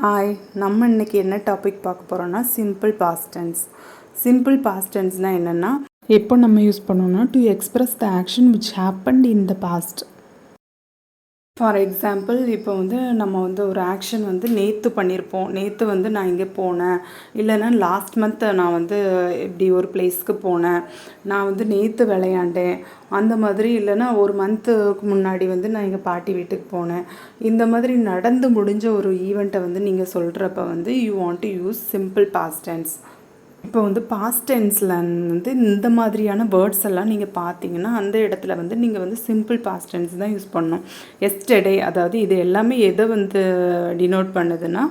Hi, நம்ம இன்னைக்கு என்ன டாபிக் பார்க்க போகிறோம்னா simple past tense. Simple past டென்ஸ்னால் என்னென்னா, எப்போ நம்ம யூஸ் பண்ணோம்னா to express the action which happened in the past. For example, இப்போ நம்ம ஒரு ஆக்ஷன் நேற்று பண்ணியிருப்போம். நேற்று நான் இங்கே போனேன், இல்லைன்னா லாஸ்ட் மந்த் நான் இப்படி ஒரு பிளேஸ்க்கு போனேன், நான் நேற்று விளையாண்டேன், அந்த மாதிரி. இல்லைன்னா ஒரு மந்த்துக்கு முன்னாடி நான் எங்கள் பாட்டி வீட்டுக்கு போனேன். இந்த மாதிரி நடந்து முடிஞ்ச ஒரு ஈவெண்ட்டை நீங்கள் சொல்கிறப்ப you want to use simple past tense. இப்போ பாஸ்ட் டென்ஸில் இந்த மாதிரியான வேர்ட்ஸ் எல்லாம் நீங்கள் பார்த்தீங்கன்னா அந்த இடத்துல நீங்கள் சிம்பிள் பாஸ்ட் டென்ஸ் தான் யூஸ் பண்ணணும். எஸ்டர்டே, அதாவது இது எல்லாமே எதை டினோட் பண்ணுதுன்னா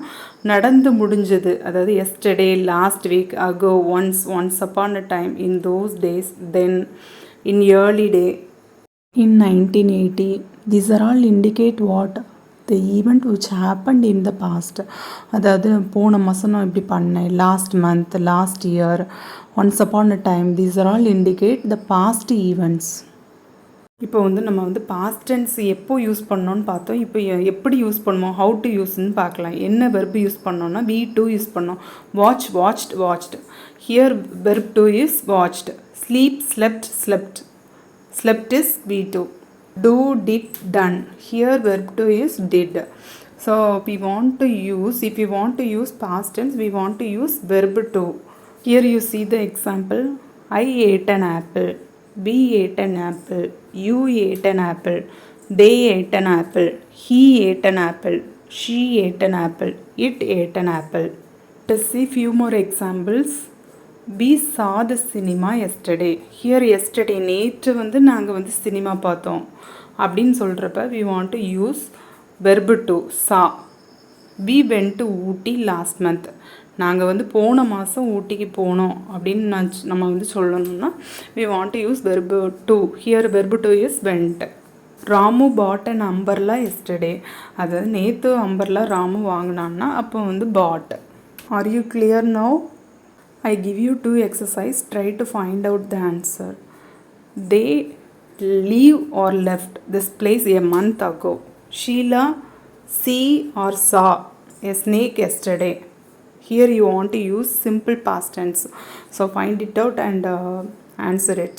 நடந்து முடிஞ்சது. அதாவது yesterday, last week, ago, once upon a time, in those days, then, in early day, in 1980. These are all indicate what? The event which happened in the past. அதாவது போன மாதம் நான் இப்படி பண்ணேன், last month, last year, once upon a time. These are all indicate the past events. இப்போ நம்ம past tense எப்போ use பண்ணோன்னு பார்த்தோம். இப்போ எப்படி யூஸ் பண்ணுவோம், ஹவு டு யூஸ்ன்னு பார்க்கலாம். என்ன வெர்பு யூஸ் பண்ணோன்னா வி டூ யூஸ் பண்ணோம். Watch, watched, watched. Here verb two is watched. Sleep, slept, slept. Slept is V2. Do, did, done. Here verb 2 is did. So we want to use, if we want to use past tense, we want to use verb 2. Here you see the example. I ate an apple. We ate an apple. You ate an apple. They ate an apple. He ate an apple. She ate an apple. It ate an apple. Let's see few more examples. We saw the cinema yesterday. Here yesterday, நேற்று நாங்கள் cinema பார்த்தோம் அப்படின்னு சொல்கிறப்ப we want to use verb to saw. We went to Ooty last month. நாங்கள் போன மாதம் ஊட்டிக்கு போனோம் அப்படின்னு நம்ம சொல்லணும்னா we want to use verb to. Here verb to is went. Ramu bought an umbrella yesterday. அதாவது நேற்று umbrella ராமு வாங்கினான்னா அப்போ bought. Are you clear now? I give you 2 exercise. Try to find out the answer. They leave or left this place a month ago. Sheila see or saw a snake yesterday. Here you want to use simple past tense. So find it out and answer it.